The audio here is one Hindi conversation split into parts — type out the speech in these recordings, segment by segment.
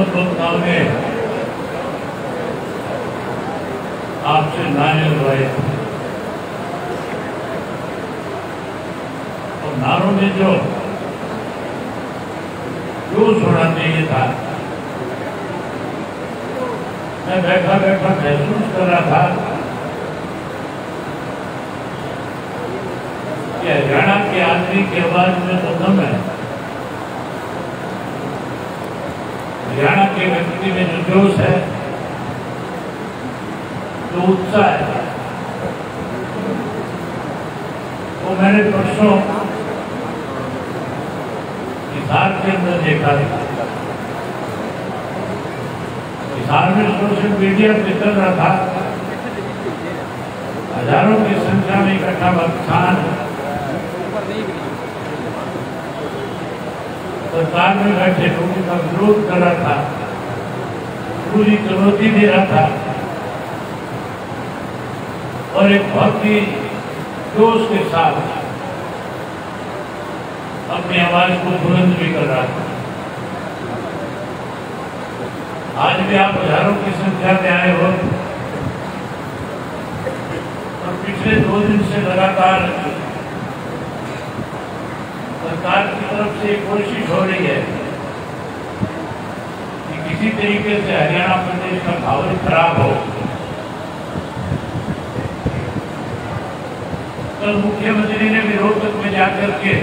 बहुत बहुत कामने आपसे नारे लगवाए और नारों में जो होना चाहिए था, मैं बैठा बैठा महसूस कर रहा था कि हरियाणा के आदमी की आवाज में तो दम है, हरियाणा के व्यक्ति में जो जोश है, जो उत्साह है, वो मैंने परसों हिसार के अंदर देखा था। हिसार में सोशल मीडिया पे चल रहा था, हजारों की संख्या में इकट्ठा किसान सरकार में बैठे लोगों का विरोध कर रहा था, पूरी चुनौती दे रहा था और एक बहुत ही जोश के साथ अपनी आवाज को बुलंद भी कर रहा था। आज भी आप हजारों की संख्या में आए हो और पिछले 2 दिन से लगातार सरकार की तरफ से कोशिश हो रही है कि किसी तरीके से हरियाणा प्रदेश का माहौल खराब हो। कल मुख्यमंत्री ने भी रोहतक में जाकर के,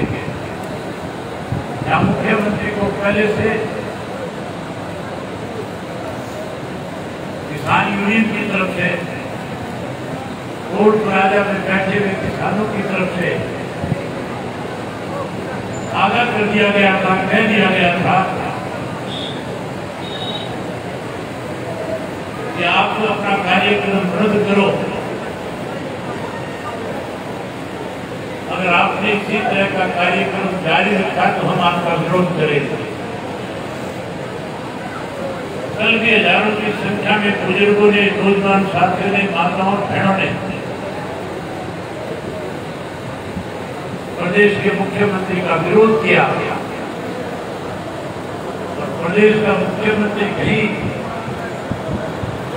यहाँ मुख्यमंत्री को पहले से किसान यूनियन की तरफ से, कोर्ट प्लाजा में बैठे हुए किसानों की तरफ से आगाह कर दिया गया था, कह दिया गया था कि आप तो अपना कार्यक्रम रद्द करो, अगर आपने इसी तरह का कार्यक्रम जारी रखा तो हम आपका विरोध करेंगे। कल भी हजारों की संख्या में बुजुर्गों ने, नौजवान साथियों ने, माताओं और बहनों ने प्रदेश के मुख्यमंत्री का विरोध किया और प्रदेश का मुख्यमंत्री कहीं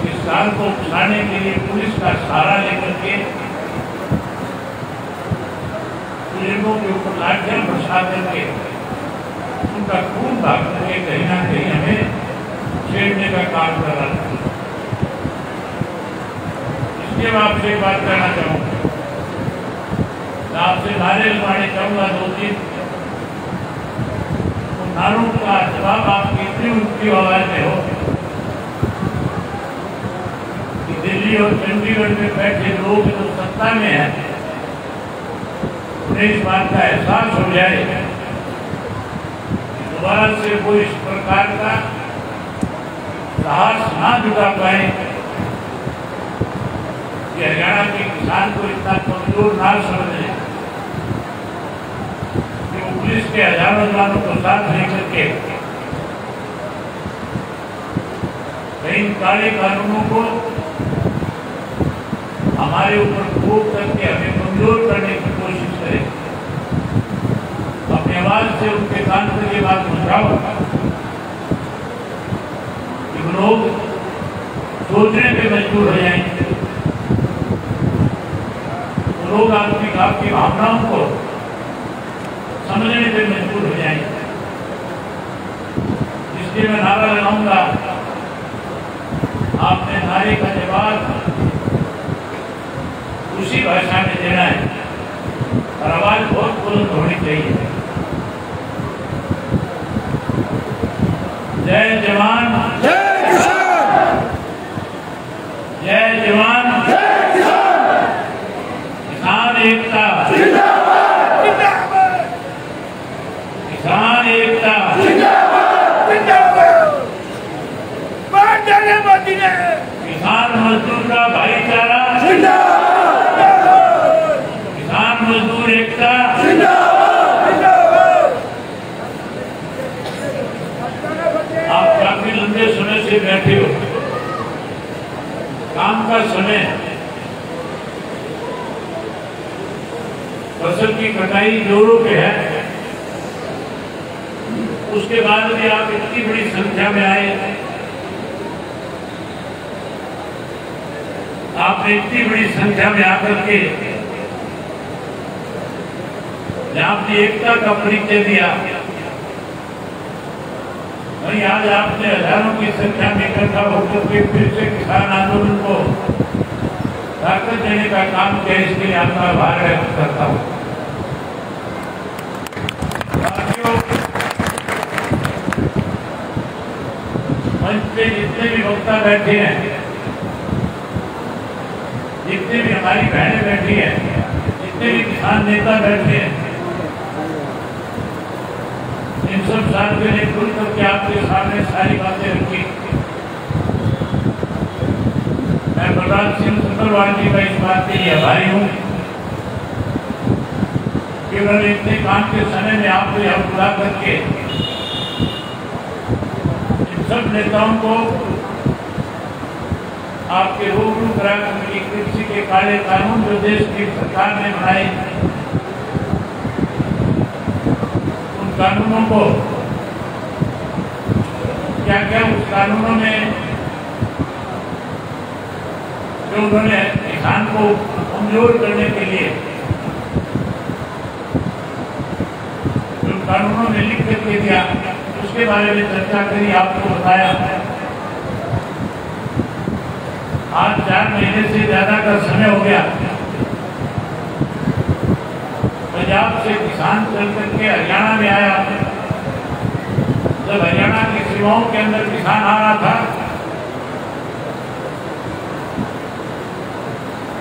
किसान को उकसाने के लिए पुलिस का सहारा लेकर के बुजुर्गों के ऊपर लाठियां बरसा करके उनका खून भाग करके कहीं ना कहीं हमें छेड़ने का काम कर रहा था। इसलिए मैं आपसे एक बात कहना चाहूंगा, आपसे नारे लगवाने चाहूंगा 2-3 नारों का जवाब आपकी इतनी ऊंची आवाज में हो कि दिल्ली और चंडीगढ़ में बैठे लोग जो सत्ता में हैं उन्हें इस बात का एहसास हो जाए कि दोबारा से वो इस प्रकार का साहस ना जुटा पाए कि हरियाणा के किसान को इतना कमजोर ना समझे कि वो पुलिस के हजारों जवानों को साथ लेकर के कई काले कानूनों को हमारे ऊपर थोप करके हमें कमजोर करने की कोशिश करे। अपनी आवाज से उनके कान पर ये बात पहुंचाओ कि लोग सोचने पे मजबूर हो जाएंगे, लोग आपकी भावनाओं को समझने पे मजबूर हो जाएंगे। इसलिए मैं नारा लगाऊंगा, आपने नारे का जवाब उसी भाषा में देना है और आवाज बहुत बुलंद होनी चाहिए। जय जवान, जय किसान, जय जवान, जय किसान, किसान एकता जिंदाबाद, जिंदाबाद, किसान एकता जिंदाबाद, जिंदाबाद। बात जाने मोदी ने किसान मजदूर का भाईचारा जिंदाबाद, किसान मजदूर एकता जिंदाबाद, जिंदाबाद। आप काफी लंबे समय से बैठे हो, काम का समय, फसल की कटाई जोरों पे है, उसके बाद भी आप इतनी बड़ी संख्या में आए, आपने इतनी बड़ी संख्या में आकर के आपने एकता का परिचय दिया। वही आज आपने हजारों की संख्या में इकट्ठा होकर के फिर से किसान आंदोलन को ताकत देने का काम किया, इसके लिए आपका आभार व्यक्त करता हूँ। मंच पे जितने भी वक्ता बैठे हैं, जितने भी हमारी बहनें बैठी हैं, जितने भी किसान नेता बैठे हैं, इन सब साथियों ने खुल करके आपके सामने सारी बातें रखी। मैं बलराज सिंह सुंदरवाल जी का इस बात के लिए आभारी हूँ कि उन्होंने इतने काम के समय में आपको यहाँ बुला करके इन सब नेताओं को आपके रूबरू करा करके कृषि के काले कानून जो देश की सरकार ने बनाए, कानूनों को क्या क्या उस कानूनों में जो उन्होंने किसान को कमजोर करने के लिए जो कानूनों में लिख करके दिया, उसके बारे में चर्चा करी, आपको बताया। आज 4 महीने से ज्यादा का समय हो गया, पंजाब से किसान चल करके हरियाणा में आया। जब हरियाणा की सीमाओं के अंदर किसान आ रहा था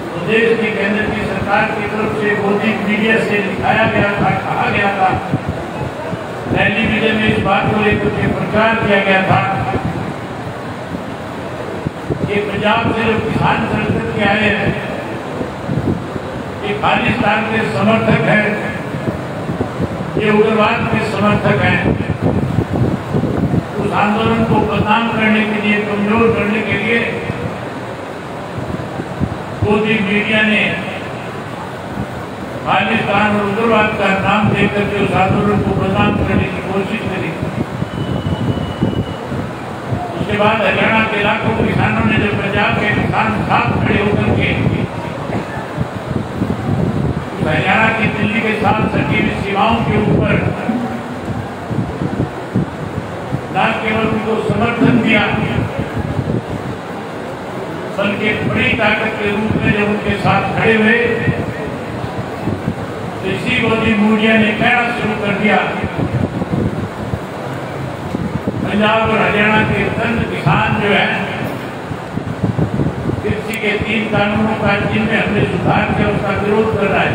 तो देश की केंद्र की सरकार की तरफ से गोदी मीडिया से दिखाया गया था, कहा गया था, टेलीविजन में इस बात को लेकर के प्रचार किया गया था कि पंजाब से जो किसान चल करके आए हैं ये खालिस्तान के समर्थक हैं, ये उग्रवाद के समर्थक हैं। उस आंदोलन को बदनाम करने के लिए, कमजोर करने के लिए मोदी मीडिया ने खालिस्तान और उग्रवाद का नाम देकर के उस आंदोलन को बदनाम करने की कोशिश करी। उसके बाद हरियाणा के लाखों किसानों ने, जब पंजाब के किसान साथ खड़े होकर के हरियाणा की दिल्ली के साथ सटी हुई सीमाओं के ऊपर न केवल उनको समर्थन दिया, बल्कि बड़ी ताकत के रूप में जब उनके साथ खड़े हुए तो इसी मोदी मीडिया ने कहना शुरू कर दिया पंजाब और हरियाणा के चंद किसान जो है कृषि के 3 कानूनों का जिनमें हमने सुधार किया उसका विरोध कर रहा है।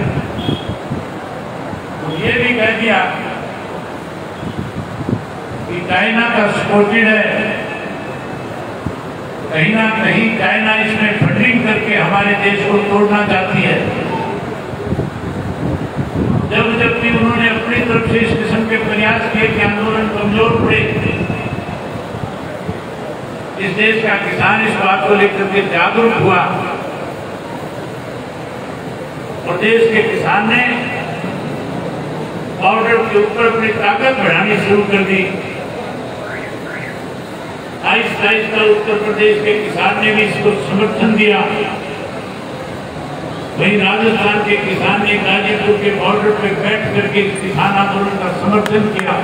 तो ये भी कह दिया कि चाइना का सपोर्टेड है, कहीं ना कहीं चाइना इसमें फंडिंग करके हमारे देश को तोड़ना चाहती है। जब भी उन्होंने अपनी तरफ से इस किस्म के प्रयास किए कि आंदोलन कमजोर पड़े, इस देश का किसान इस बात को लेकर के जागरूक हुआ और देश के किसान ने बॉर्डर के ऊपर अपनी ताकत बढ़ानी शुरू कर दी। आहिस्ता आहिस्ता उत्तर प्रदेश के किसान ने भी इसको समर्थन दिया। वहीं राजस्थान के किसान ने गाजीपुर के बॉर्डर पर बैठ करके किसान आंदोलन का समर्थन किया।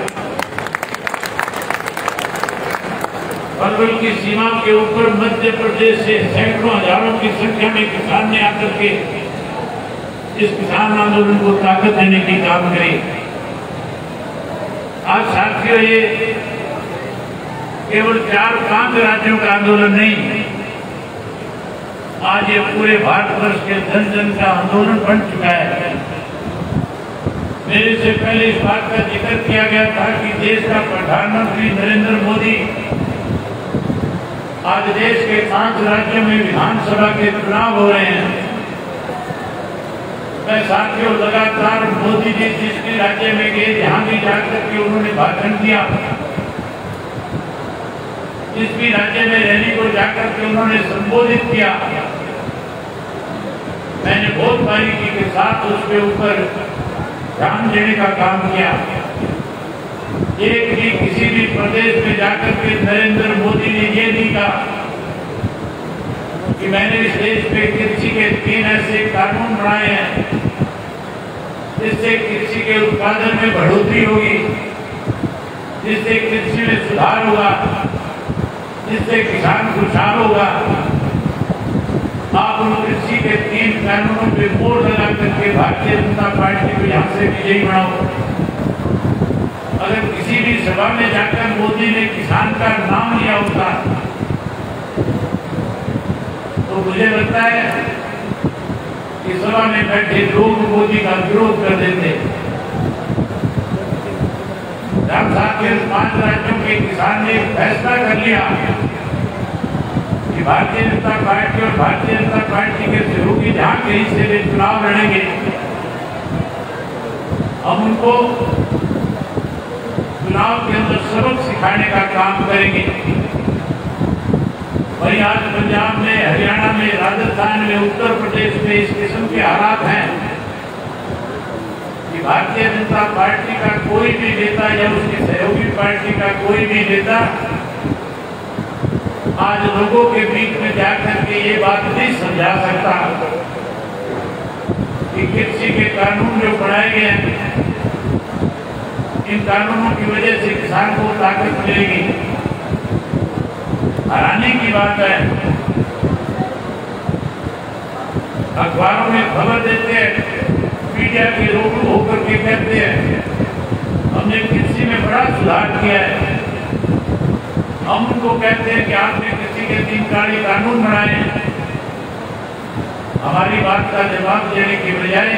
पलवल की सीमा के ऊपर मध्य प्रदेश से सैकड़ों हजारों की संख्या में किसान ने आकर के इस किसान आंदोलन को ताकत देने की काम करी। आज साथियों, ये केवल 4-5 राज्यों का आंदोलन नहीं, आज ये पूरे भारतवर्ष के जन जन का आंदोलन बन चुका है। मेरे से पहले इस बात का जिक्र किया गया था कि देश का प्रधानमंत्री नरेंद्र मोदी आज देश के 5 राज्यों में विधानसभा के चुनाव हो रहे हैं। मैं साथियों, लगातार मोदी जी जिस भी राज्य में गए, जहां भी जाकर के उन्होंने भाषण दिया, जिस भी राज्य में रैली को जाकर के उन्होंने संबोधित किया, मैंने बहुत बारीकी के साथ उसके ऊपर ध्यान देने का काम किया। एक भी किसी भी प्रदेश में जाकर के नरेंद्र मोदी ने ये नहीं कहा कि मैंने इस देश पे कृषि के 3 ऐसे कानून बनाए हैं जिससे कृषि के उत्पादन में बढ़ोतरी होगी, जिससे कृषि में सुधार होगा, जिससे किसान खुशहाल होगा। आप उन कृषि के 3 कानूनों पे मोड़ लगा करके भारतीय जनता पार्टी को यहाँ से विजयी बनाओ। अगर किसी भी सभा में जाकर मोदी ने किसान का नाम लिया होता तो मुझे लगता है कि सभा में बैठे लोग मोदी का विरोध कर देते। जब साथ के 5 राज्यों के किसान ने फैसला कर लिया कि भारतीय जनता पार्टी और भारतीय जनता पार्टी के सहयोगी जहां कहीं से वे चुनाव लड़ेंगे, हम उनको चुनाव के अंदर सबक सिखाने का काम करेंगे। वही आज पंजाब में, हरियाणा में, राजस्थान में, उत्तर प्रदेश में इस किस्म के हालात हैं कि भारतीय जनता पार्टी का कोई भी नेता या उसकी सहयोगी पार्टी का कोई भी नेता आज लोगों के बीच में जाकर के ये बात नहीं समझा सकता कि कृषि के कानून जो बनाए गए हैं, इन कानूनों की वजह से किसान को ताकत मिलेगी। हैरानी की बात है, अखबारों में खबर देते हैं, मीडिया के रूबरू होकर के कहते हैं हमने कृषि में बड़ा सुधार किया है। हम उनको कहते हैं कि आपने कृषि के 3 कानून बनाए। हमारी बात का जवाब देने की बजाय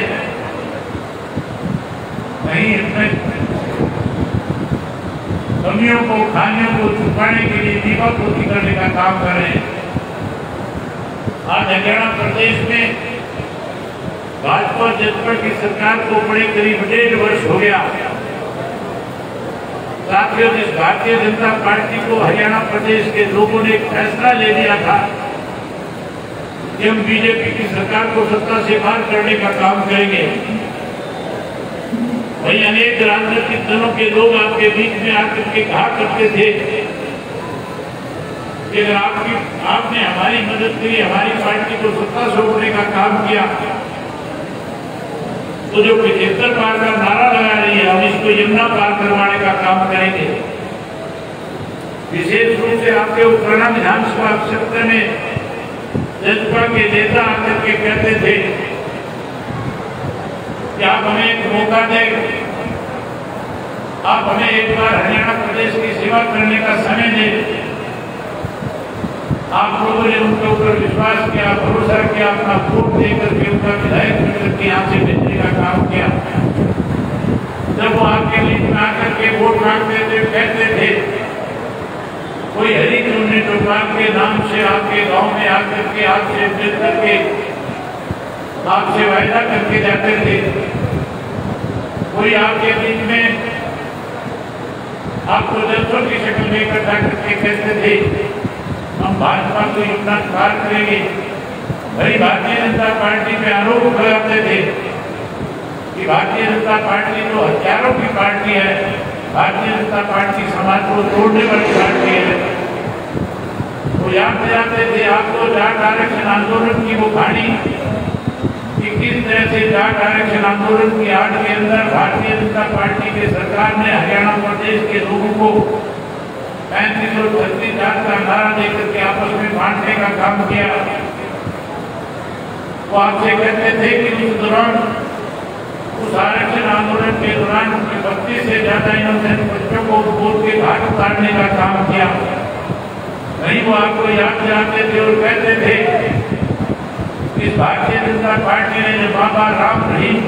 कहीं इसमें कमियों को, खामियों को छुपाने के लिए दीपापोती करने का काम कर रहे हैं। आज हरियाणा प्रदेश में भाजपा जनता की सरकार को बड़े करीब 1.5 वर्ष हो गया। साथियों, जिस भारतीय जनता पार्टी को हरियाणा प्रदेश के लोगों ने एक फैसला ले लिया था कि हम बीजेपी की सरकार को सत्ता से बाहर करने का काम करेंगे, वही अनेक राजनीतिक दलों के लोग आपके बीच में आकर के कहा करते थे कि अगर आपने हमारी मदद करी, हमारी पार्टी को सत्ता छोड़ने का काम किया तो जो 75 पार का नारा लगा रही है, हम इसको यमुना पार करवाने का काम करेंगे। विशेष रूप से आपके उपकरणा विधानसभा क्षेत्र में जनता के नेता आकर के कहते थे कि आप हमें एक मौका दें, आप हमें एक बार हरियाणा प्रदेश की सेवा करने का समय दें। आप लोगों ने उनके ऊपर विश्वास किया, भरोसा किया, अपना वोट देकर के उनका विधायक मिलकर के यहाँ से भेजने का काम किया। जब वो आपके बीच में आकर के वोट मांगते थे, कहते थे, कोई हरी चूनी टोपाल के नाम से आपके गांव में आकर के आपसे मिल करके आपसे वायदा करके जाते थे। कोई आपके बीच में आपको जलसों की शक्ल में इकट्ठा करके कहते थे हम भाजपा को यमुना पार करेंगे। वही भारतीय जनता पार्टी पे आरोप लगाते थे कि भारतीय जनता पार्टी तो हथियारों की पार्टी है, भारतीय जनता पार्टी समाज को तोड़ने वाली पार्टी है। तो याद दिलाते थे आपको जाट आरक्षण आंदोलन की वो कहानी कि किस तरह से जाट आरक्षण आंदोलन की आड़ के अंदर भारतीय जनता पार्टी की सरकार ने हरियाणा प्रदेश के लोगों को 35 और 36 जात का नारा देकर के आपस में बांटने का काम किया। वो आपसे कहते थे कि उस दौरान, उस आरक्षण आंदोलन के दौरान 32 से ज्यादा इनोसेंट बच्चों को वोट के घाट उतारने का काम किया। वही वो आपको याद दिलाते थे और कहते थे इस भारतीय जनता पार्टी ने जब बाबा राम रहीम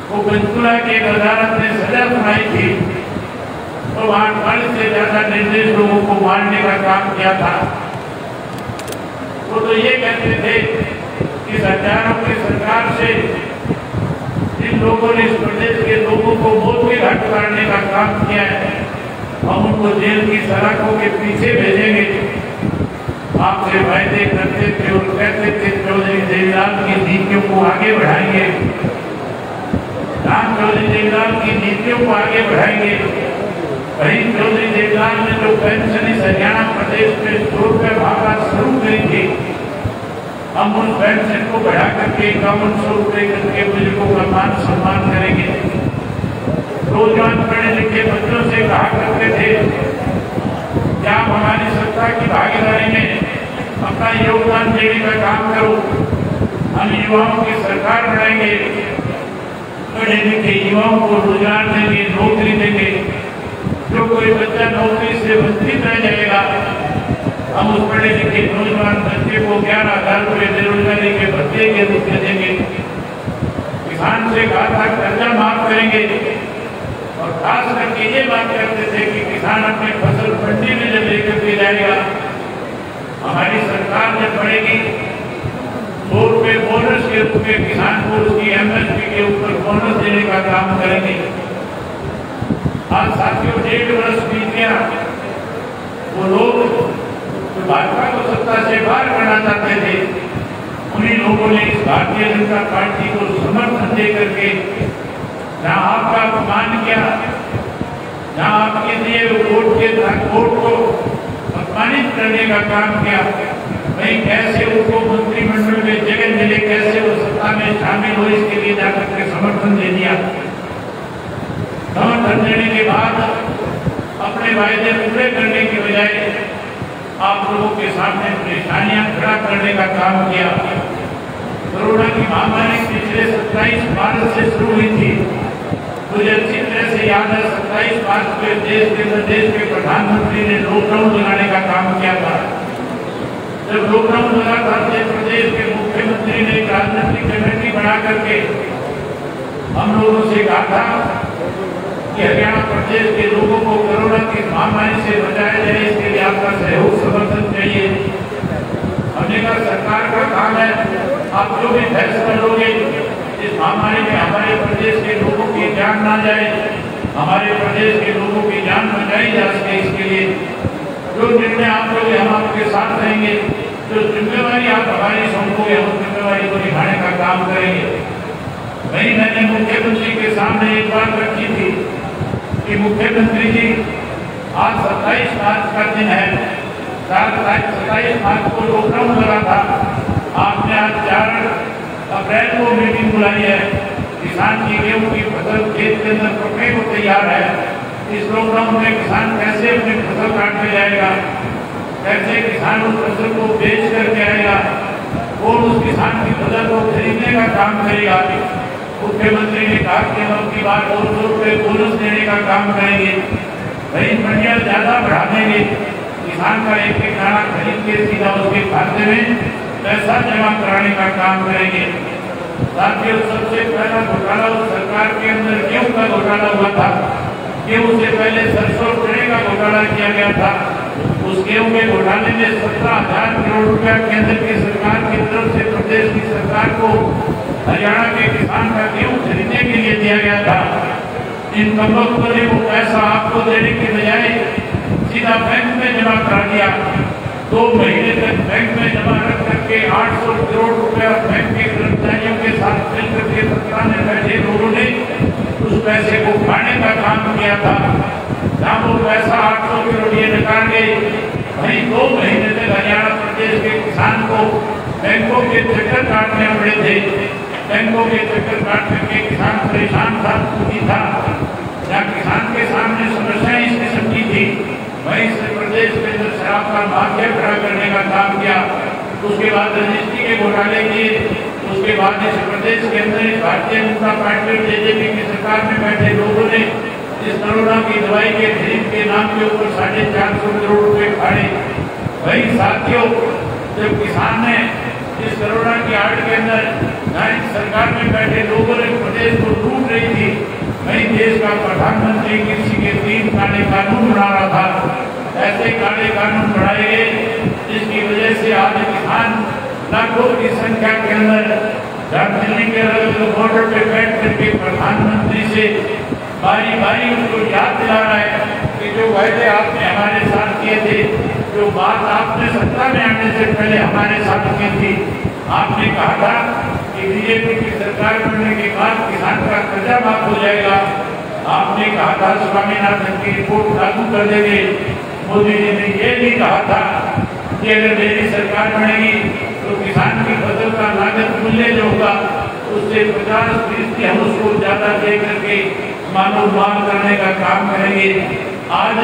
को पंचकुला की एक अदालत ने सजा सुनाई थी तो 40 से ज्यादा निर्दोष लोगों को मारने का काम किया था। वो तो ये कहते थे कि हथियारों की सरकार से जिन लोगों ने इस प्रदेश के लोगों को मौत के घाट उतारने का काम किया है, हम उनको जेल की सलाखों के पीछे भेजेंगे। आपसे वायदे करते थे और कहते थे चौधरी देवीलाल की नीतियों को आगे बढ़ाएंगे। राम चौधरी देवलाल की नीतियों को आगे बढ़ाएंगे। वही चौधरी देवलाल ने जो पेंशन इस हरियाणा प्रदेश में 100 रुपये भागा शुरू करी थी, हम उस पेंशन को बढ़ा करके 5100 रुपये करके बुजुर्गों का मान सम्मान करेंगे। नौजवान पढ़े लिखे बच्चों से कहा करते थे कि आप हमारी सत्ता की भागीदारी में अपना योगदान देने का काम करो, हम युवाओं की सरकार बनाएंगे, पढ़े लिखे युवाओं को रोजगार देंगे, नौकरी देंगे। जो कोई बच्चा नौकरी से वंचित रह जाएगा, हम उस पढ़े लिखे नौजवान बच्चे को 11,000 रुपये बेरोजगारी के भत्ते के रूप में देंगे। किसान से कहा था कर्जा माफ करेंगे, और खास करके ये बात करते थे कि किसान अपनी फसल मंडी में जब लेकर के जाएगा, हमारी सरकार जब बढ़ेगी 100 रुपये बोनस के रूप में किसान को उसकी MSP के ऊपर बोनस देने का काम करेंगे। आज साथियों 1.5 वर्ष बीत गया, वो लोग जो भाजपा को सत्ता से बाहर करना चाहते थे, उन्हीं लोगों ने इस भारतीय जनता पार्टी को समर्थन दे करके जहां आपका अपमान किया, जहां आपके दिए वोट को अपमानित करने का काम किया, वही कैसे उनको मंत्रिमंडल में जगह मिले, कैसे वो सत्ता में शामिल हो, इसके लिए जाकर के समर्थन दे दिया। समर्थन देने के बाद अपने वायदे पूरे करने की बजाय आप लोगों के सामने परेशानियां खड़ा करने का काम किया। कोरोना की महामारी पिछले 27 मार्च से शुरू हुई थी। मुझे अच्छी तरह से याद है 27 मार्च को देश के प्रधानमंत्री ने लॉकडाउन लगाने का काम किया था। जब लॉकडाउन लगा था, प्रदेश के मुख्यमंत्री ने एक राजनीतिक कमेटी बना करके हम लोगों से कहा था कि हरियाणा प्रदेश के लोगों को कोरोना की महामारी से बचाया जाए, इसके लिए आपका सहयोग समर्थन चाहिए। हमने कहा सरकार का काम है, आप जो भी फैसला लोगे, इस महामारी में हमारे प्रदेश के लोगों की जान ना जाए, हमारे प्रदेश के लोगों की जान बचाई जा सके, इसके लिए जो निर्णय आप लोगे हम आपके साथ रहेंगे। जो जिम्मेवारी आप हमारी सौंपोगे, हम जिम्मेवारी को निभाने का काम करेंगे। वही मैंने मुख्यमंत्री के सामने एक बात रखी थी कि मुख्यमंत्री जी आज 27 मार्च का दिन है, 27 मार्च को लॉकडाउन लगा था, आपने आज 4 अप्रैल को मीटिंग बुलाई है। किसान की गेहूं की फसल खेत के अंदर पकने को तैयार है। इस लॉकडाउन में किसान कैसे अपनी फसल काटने जाएगा, कैसे किसान उस फसल को बेच करके आएगा, और उस किसान की फसल को खरीदने का काम करेगा। मुख्यमंत्री ने कहा कि हम की बार 200 रुपये बोनस देने का काम करेंगे, वही मंडियां ज्यादा बढ़ा देंगे, किसान का एक दाना खरीद के सीधा उसके खाते में पैसा जमा कराने का काम करेंगे। साथियों, सबसे पहला घोटाला उस सरकार के अंदर गेहूं का घोटाला हुआ था। गेहूं से पहले सरसों चने का घोटाला किया गया था। उस गेहूं के घोटाले में 17,000 करोड़ रुपया केंद्र की सरकार की तरफ से प्रदेश की सरकार को हरियाणा के किसान का गेहूं खरीदने के लिए दिया गया था। इन कमबख्तों ने वो पैसा आपको देने की बजाय सीधा बैंक में जमा करा दिया। 2 महीने तक बैंक में जमा रख करके 800 करोड़ रुपया बैंक के कर्मचारियों के साथ मिलकर के सत्ता में बैठे लोगों ने उस पैसे को खाने का काम किया था। जहाँ वो पैसा 800 करोड़ ये निकाल गए, वहीं 2 महीने तक हरियाणा प्रदेश के किसान को बैंकों के चक्कर काटने पड़े थे। बैंकों के चक्कर काट करके किसान परेशान था, दुखी था। जहाँ किसान के सामने समस्याएं इस किस्म की थी, वहीं से प्रदेश के अंदर शराब का माफिया खड़ा करने का काम किया। उसके बाद रजिस्ट्री के घोटाले किए। उसके बाद इस प्रदेश के अंदर भारतीय जनता पार्टी और जेजेपी की सरकार में बैठे लोगों ने इस कोरोना की दवाई के खरीद के नाम के ऊपर 450 करोड़ रुपए फाड़े। वही साथियों, जब किसान ने इस कोरोना की आड़ के अंदर सरकार में बैठे लोगों ने प्रदेश को लूट रही थी, वही देश का प्रधानमंत्री कृषि के 3 काले कानून बना रहा था। ऐसे काले कानून बनाए गए जिसकी वजह से आज किसान लाखों की संख्या के अंदर दिल्ली के अलग बॉर्डर पे बैठ करके प्रधानमंत्री से बारी बारी उनको याद दिला रहा है कि जो वायदे आपने हमारे साथ किए थे, जो बात आपने सत्ता में आने से पहले हमारे साथ की थी, आपने कहा था कि कि बीजेपी की सरकार बनने के बाद किसान का कर्जा माफ हो जाएगा। आपने कहा था स्वामीनाथन की रिपोर्ट लागू कर देंगे। मोदी जी ने ये भी कहा था कि अगर मेरी सरकार बनेगी तो किसान की फसल का लागत मूल्य जो होगा उससे 50% हम उसको ज्यादा दे करके मानव मांग करने का काम करेंगे। आज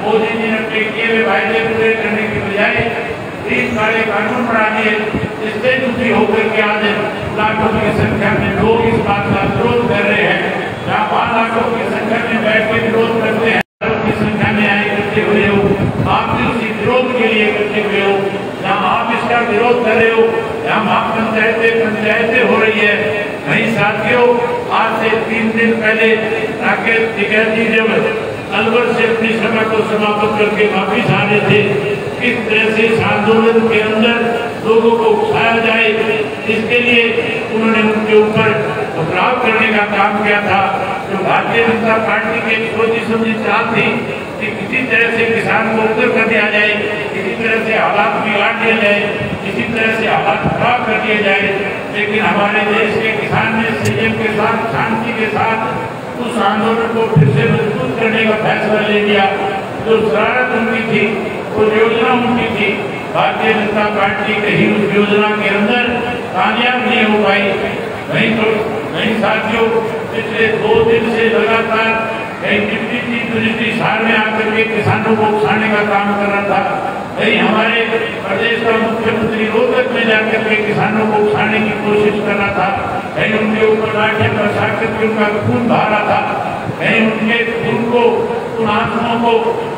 मोदी जी ने अपने किए हुए वायदे पूरे करने की बजाय 30 सारे कानून बना दिए, इससे दुखी होकर के आज लाखों की संख्या में लोग इस बात का विरोध कर रहे हैं। जहाँ 5 लाखों की संख्या में बैठ के विरोध करते हैं, की संख्या में आए करते हुए हो, आप भी उसी विरोध के लिए करते हुए हो। जहाँ आप इसका विरोध कर रहे हो, जहाँ पंचायतें हो रही है, कई साथियों आज से 3 दिन पहले राकेश टिकैत जब अलवर से अपनी सभा को समाप्त करके वापिस आ रहे थे, किस तरह से इस आंदोलन के अंदर लोगों को उठाया जाए, इसके लिए उन्होंने उनके ऊपर टकराव करने का काम किया था। जो भारतीय जनता पार्टी की सोची समझी चाहत थी कि किसी तरह से किसान को उतर कर दिया जाए, किसी तरह से हालात बिगाड़ दिए जाए, किसी तरह से हालात खराब कर दिए जाए, लेकिन हमारे देश के किसान ने संयम के साथ, शांति के साथ उस आंदोलन को फिर से मजबूत करने का फैसला ले लिया। जो शरारत उनकी थी, वो योजना उनकी थी, भारतीय जनता पार्टी कहीं उस योजना के अंदर कामयाब नहीं हो पाई। वहीं साथियों पिछले 2 दिन से लगातार कहीं डिप्टी चीफ मिनिस्टर शहर में आकर के किसानों को उकसाने का काम कर रहा था, कहीं हमारे प्रदेश का मुख्यमंत्री रोहतक में जाकर के किसानों को उकसाने की कोशिश कर रहा था, कहीं उनके ऊपर लाठी बरसा करके उनका खून बहा रहा था, कहीं उनके खून को, उन आंसुओं को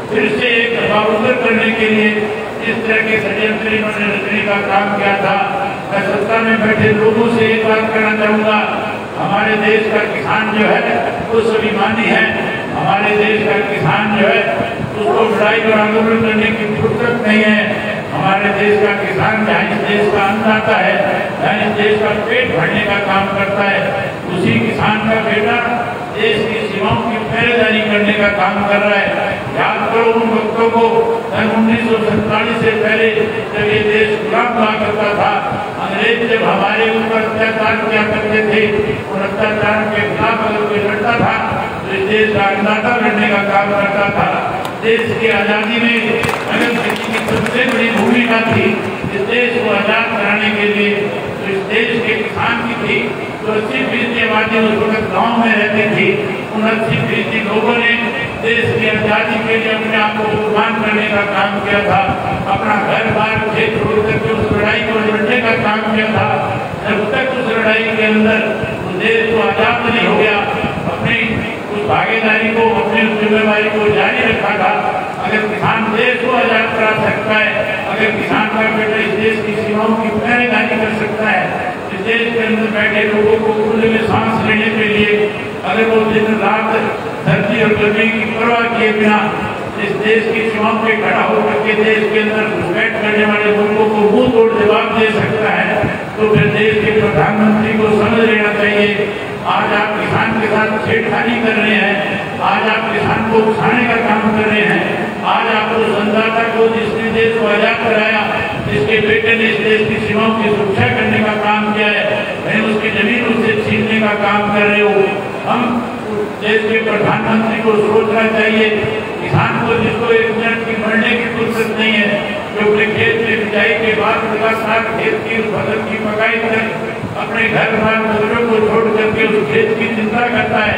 फिर से एक दबाव करने के लिए इस तरह के षड्यंत्र इन्होंने रचने का काम किया था। मैं सत्ता में बैठे लोगों से एक बात कहना चाहूंगा, हमारे देश का किसान जो है वो स्वाभिमानी है। हमारे देश का किसान जो है उसको लड़ाई और आंदोलन करने की फुर्सत नहीं है। हमारे देश का किसान जहाँ इस देश का अन्नदाता है, जहाँ इस देश का पेट भरने का काम करता है, उसी किसान का बेटा देश की सीमाओं की पहरेदारी करने का काम कर रहा है। याद करो उन वक्तों को, सन 1947 से पहले जब ये देश गुलाम हुआ करता था, अंग्रेज जब हमारे ऊपर अत्याचार किया करते थे, उन अत्याचार के खिलाफ अगर कोई लड़ता था तो इस देश का अन्नदाता लड़ने का काम करता था। देश की आजादी में अगर किसी की सबसे बड़ी भूमिका थी इस देश को आजाद कराने के लिए, तो इस देश के किसान की थी। तो 80% आबादी उस वक्त गाँव में रहती थी। उन 80% लोगों ने देश की आजादी के लिए अपने आप को कुर्बान करने का काम किया था, अपना घर बार खेत छोड़ करके उस लड़ाई को लड़ने का काम किया था। जब तक उस लड़ाई के अंदर उस देश को आजाद नहीं हो गया, अपनी उस भागीदारी को, अपनी उस जिम्मेवारी को जारी रखा था। अगर किसान देश को आजाद करा सकता है, अगर किसान का बेटा इस देश की सीमाओं की पहरेदारी कर सकता है, इस देश के अंदर बैठे लोगों को खुले में सांस लेने के लिए अगर वो दिन रात सर्दी और गर्मी की परवाह किए बिना इस देश की सीमाओं पे खड़ा होकर के देश के अंदर घुसपैठ करने वाले लोगों को मुंह तोड़ जवाब दे सकता है, तो फिर देश के प्रधानमंत्री को समझ लेना चाहिए आज आप किसान के साथ छेड़खानी कर रहे हैं, आज आप किसान को उकसाने का काम कर रहे हैं, आज आप उस अन्नदाता को जिसने देश को आजाद कराया, जिसके बेटे ने इस देश की सीमाओं की सुरक्षा करने का काम किया है, वहीं उसकी जमीन उससे छीनने का काम कर रहे हो। हम देश के प्रधानमंत्री को सोचना चाहिए, किसान को जिसको 1 मिनट की मरने की फुर्सत नहीं है, जो अपने खेत में बिजाई के बाद लगातार खेत की फसल की पकाई कर अपने घर बार बच्चों को छोड़ करके उस खेत की चिंता करता है,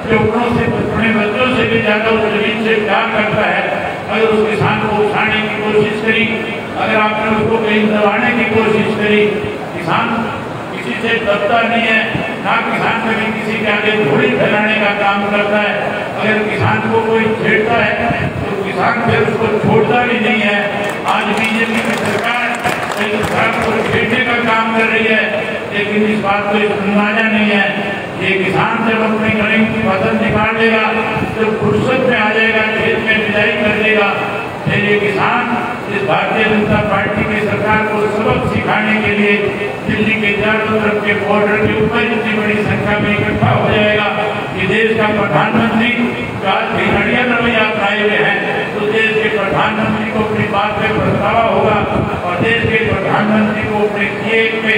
जो अपने बच्चों से भी ज्यादा उस जमीन से प्यार करता है। अगर उस किसान को उठाने की कोशिश करी, अगर आपने उसको कहीं दबाने की कोशिश करी, किसान किसी से दबता नहीं है, ना किसान कभी किसी के आगे धूड़ी फैलाने का काम करता है। अगर किसान को कोई छेड़ता है तो किसान फिर उसको छोड़ता भी नहीं है। आज बीजेपी की सरकार किसान को छेड़ने का काम कर रही है, लेकिन इस बात को अंदाजा नहीं है। ये किसान जब अपनी कणक की फसल निकाल लेगा, जब फुर्सत में आ जाएगा, खेत में बिजाई कर देगा, फिर ये किसान इस भारतीय जनता पार्टी की सरकार को सबक सिखाने के लिए दिल्ली के चारों तरफ के बॉर्डर के ऊपर इतनी बड़ी संख्या में इकट्ठा हो जाएगा कि देश का प्रधानमंत्री जो आज भिखड़िया रवैया अपनाए हुए हैं, तो देश के प्रधानमंत्री को अपनी बात पे पछतावा होगा और देश के प्रधानमंत्री को अपने किए पे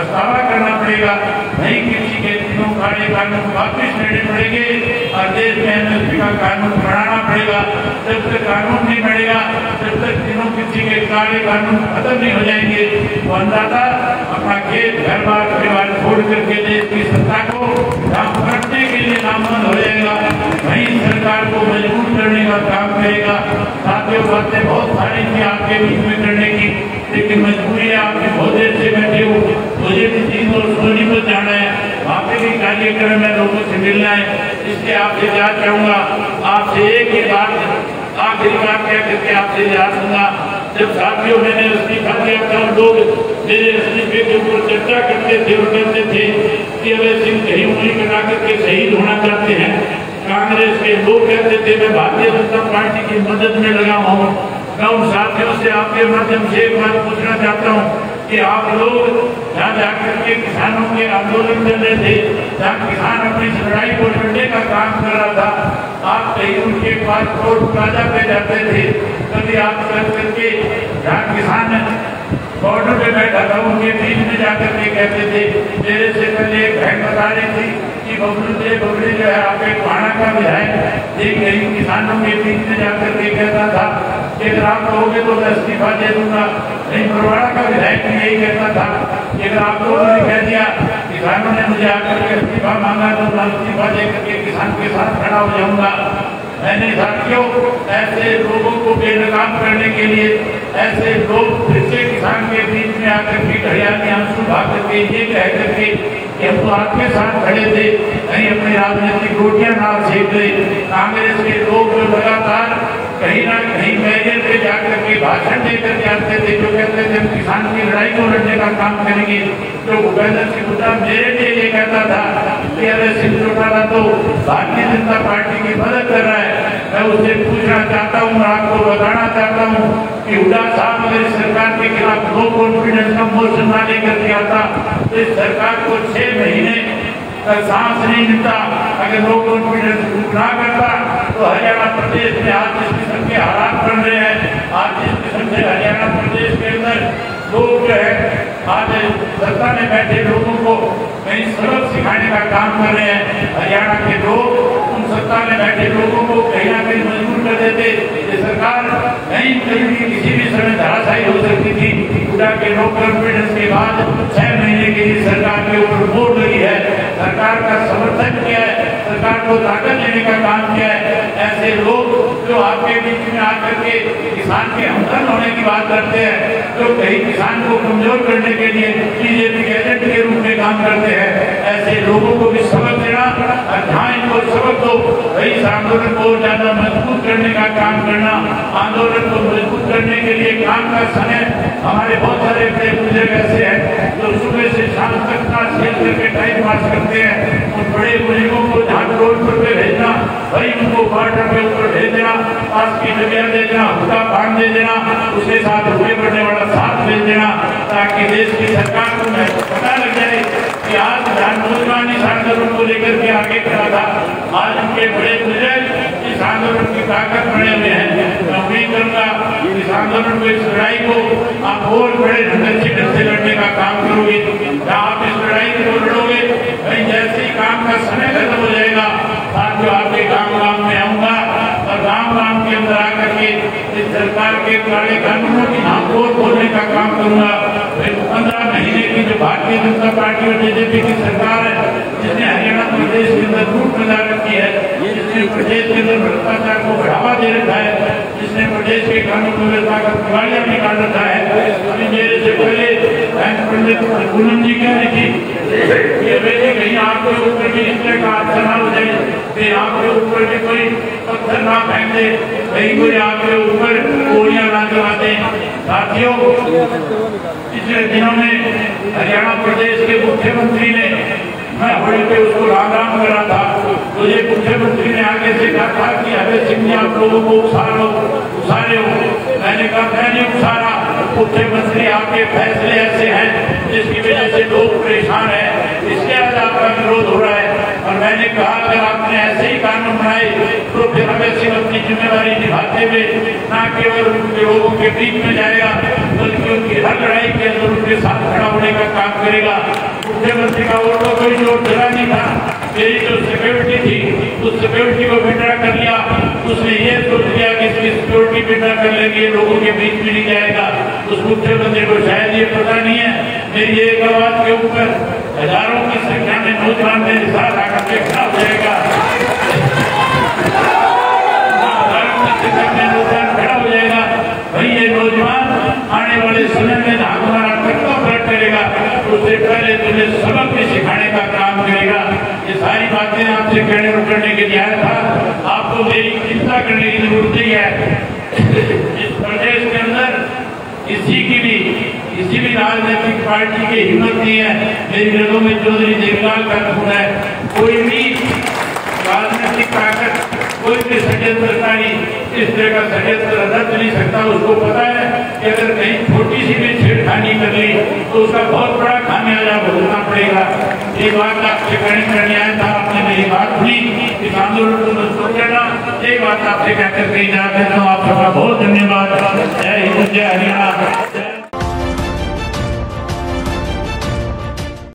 पछतावा करना पड़ेगा, नहीं कृषि के तीनों काले कानून वापिस लेने पड़ेंगे और देश में एमएसपी का कानून बनाना पड़ेगा। जब तक कानून नहीं बढ़ेगा, जब तक तीनों कृषि के काले कानून खत्म नहीं हो जाएंगे, तो अन्नदाता अपना खेत घर बार परिवार छोड़ करके देश की सत्ता को पकड़ने के लिए नामंद हो जाएगा, वहीं सरकार को मजबूर करने का काम करेगा। साथियों, बातें बहुत सारी थी आपके बीच में करने की, लेकिन मजबूरी है, आपके बहुत देर से बैठे हो, मुझे भी 3 और सोनीपत जाना है, वहाँ पे भी कार्यक्रम है, लोगों से मिलना है। इसलिए आपसे याद चाहूंगा, आपसे एक ही बात आखिरी बात कह करके आपसे याद दूंगा। जब साथियों मैंने इस्तीफा दिया था, लोग मेरे इस्तीफे के ऊपर चर्चा करते थे और कहते थे कि अभय सिंह कहीं उंगली कटा करके शहीद होना चाहते हैं। कांग्रेस के लोग कहते थे मैं भारतीय जनता पार्टी की मदद में लगा हूँ। मैं उन साथियों से आपके माध्यम से एक बात पूछना चाहता हूँ कि आप लोग जहाँ जाकर के किसानों के आंदोलन कर रहे थे, जहाँ किसान अपनी लड़ाई को लड़ने का काम कर रहा था, आप कहीं उनके पास कोर्ट प्लाजा पे जाते थे, कभी आप चल करके जहाँ किसान बॉर्डर पे बैठा था उनके बीच में जाकर के कहते थे, मेरे से पहले एक बहन बता रही थी कि बबली जो है आपके गुहाना का विधायक एक गरीब किसानों के बीच में जाकर के कहता था कि अगर आप कहोगे तो मैं इस्तीफा दे दूंगा। नहीं, बरवाड़ा का विधायक भी यही कहता था कि अगर आप लोगों ने कह दिया किसानों ने मुझे आकर के इस्तीफा मांगा तो मैं इस्तीफा दे करके किसान के साथ खड़ा हो जाऊंगा। मैंने साथियों ऐसे लोगों को बेनकाम करने के लिए, ऐसे लोग फिर से किसान के बीच में आकर के घड़िया में आंसू बहा करके ये कह करके कि हम तो आपके साथ खड़े थे, कहीं अपनी राजनीतिक रोटियां ना सेक गए। कांग्रेस के लोग जो लगातार कहीं ना कहीं बैरियर पे जाकर के भाषण देकर के आते थे, जो कहते थे हम किसान की लड़ाई को लड़ने का काम करेंगे। जो भूपेंद्र सिंह हुड्डा मेरे लिए ये कहता था कि अभय सिंह चौटाला तो भारतीय जनता पार्टी की मदद कर रहा है। मैं उससे पूछना चाहता हूँ, आपको बताना चाहता हूँ कि हुड्डा साहब अगर सरकार के खिलाफ नो कॉन्फिडेंस का मोशन ना लेकर के आता तो इस सरकार को 6 महीने सांस नहीं मिलता। अगर नो कॉन्फिडेंस ना करता तो हरियाणा प्रदेश में आज जिस किस्म के हालात बन रहे हैं, आज जिस किस्म से हरियाणा प्रदेश के अंदर लोग जो है आज सत्ता में बैठे लोगों को कहीं सबक सिखाने का काम कर रहे हैं। हरियाणा के लोग उन सत्ता में बैठे लोगों को कहीं ना कहीं मजबूर कर देते। ये सरकार नहीं कहीं किसी भी समय धराशायी हो सकती थी। हुड्डा के नो कॉन्फिडेंस के बाद 6 महीने के लिए सरकार के ऊपर मोड़ लगी है, सरकार का समर्थन किया है, सरकार को ताकत देने का काम किया है। ऐसे लोग जो आपके बीच में आकर के किसान के हमदर्द होने की बात करते हैं, जो कहीं किसान को कमजोर करने के लिए बीजेपी के एजेंट के रूप में काम करते हैं, ऐसे लोगों को भी सबक देना और जहाँ इनको सबक दो वही इस आंदोलन को ज्यादा मजबूत करने का काम करना। आंदोलन को मजबूत करने के लिए काम का समय हमारे बहुत सारे बड़े बुजुर्ग ऐसे हैं जो सुबह से शाम तक का खेल करके टाइम पास करते हैं। उन बड़े बुजुर्गों को जहाँ रोड पर भेजना, वही उनको बॉर्डर के ऊपर भेज देना, पास की जगह दे देना, हुक्का बांध दे देना, उसके साथ हुए बढ़ने वाला साथ भेज देना, ताकि देश की सरकार को पता लग जाए कि आज नौजवान इस आंदोलन को लेकर के आगे खड़ा था। आज उनके बड़े बुजुर्ग इस आंदोलन की ताकत बने हुए हैं। मैं उम्मीद करूंगा इस आंदोलन को, इस लड़ाई को आप और बड़े ढंग से लड़ने का काम करोगे। आप इस लड़ाई को लड़ोगे, वही जैसे ही काम का समय खत्म हो जाएगा, साथियों आपके गांव में आऊंगा और गांव के अंदर आकर के इस सरकार के काले कानूनों की नामतोड़ खोलने का काम करूंगा। 15 महीने की जो भारतीय जनता पार्टी और बीजेपी की सरकार है, जिसने हरियाणा प्रदेश के अंदर लूट मचा रखी है, जिसने प्रदेश के अंदर भ्रष्टाचार को बढ़ावा दे रखा है, जिसने प्रदेश के कानून व्यवस्था का दिवालिया निकाल रखा है। अभी मेरे से पहले पंडित पूनम जी कह रही थी कि बेटे कहीं आपके ऊपर भी इस तरह का हादसा ना हो जाए, कि आपके ऊपर भी कोई पत्थर ना फेंक दे, कहीं कोई आपके ऊपर गोलियां ना चला दे। साथियों, पिछले दिनों में हरियाणा प्रदेश के मुख्यमंत्री ने, मैं होली पे उसको राम राम कर रहा था, मुझे मुख्यमंत्री ने आगे से कहा था कि अभय सिंह जी आप लोगों को उसारे हो। मैंने कहा मैं नहीं उसारा, मुख्यमंत्री आपके फैसले ऐसे हैं जिसकी वजह से लोग परेशान हैं, इसके आज आपका विरोध हो रहा है। और मैंने कहा अगर आपने ऐसे ही कानून बनाए तो फिर अभय सिंह अपनी जिम्मेदारी निभाते हुए न केवल उनके लोगों के बीच में जाएगा, बल्कि उनकी हर लड़ाई के अंदर उनके साथ खड़ा होने का काम करेगा। मुख्यमंत्री का और तो कोई जोर चला नहीं था, मेरी जो सिक्योरिटी थी उस सिक्योरिटी को विड्रा कर लिया। उसने ये सोच लिया कि इसकी सिक्योरिटी विड्रा कर लेंगे, लोगों के बीच में नहीं जाएगा। उस मुख्यमंत्री को शायद ये पता नहीं है मेरी एक आवाज के ऊपर हजारों की संख्या में नौजवान मेरे साथ आकर के खड़ा हो जाएगा, खड़ा हो जाएगा। भाई ये नौजवान आने वाले समय में हमारा तख्ता पलट करेगा, उससे पहले तुम्हें सबक भी सिखाने का काम करेगा। ये सारी बातें आपसे कहने और करने के लिए आया था। आपको मेरी चिंता करने की जरूरत नहीं है। इस प्रदेश के अंदर किसी भी राजनीतिक पार्टी की हिम्मत नहीं है। मेरी रगों में चौधरी देवलाल का खून है। कोई भी राजनीतिक ताकत, कोई भी षड्यंत्रकारी इस तरह का षड्यंत्र रद नहीं सकता। उसको पता है कि अगर कहीं छोटी सी भी छेड़खानी कर ली तो उसका बहुत बड़ा खामियाजा भुगतना पड़ेगा। ये बात आपसे करने आया था, आपने मेरी बात सुनी, इस आंदोलन को मजबूत करना, एक बात आपसे कहकर कही जाती है। तो आप सबका बहुत धन्यवाद। जय हिंद, जय हरियाणा।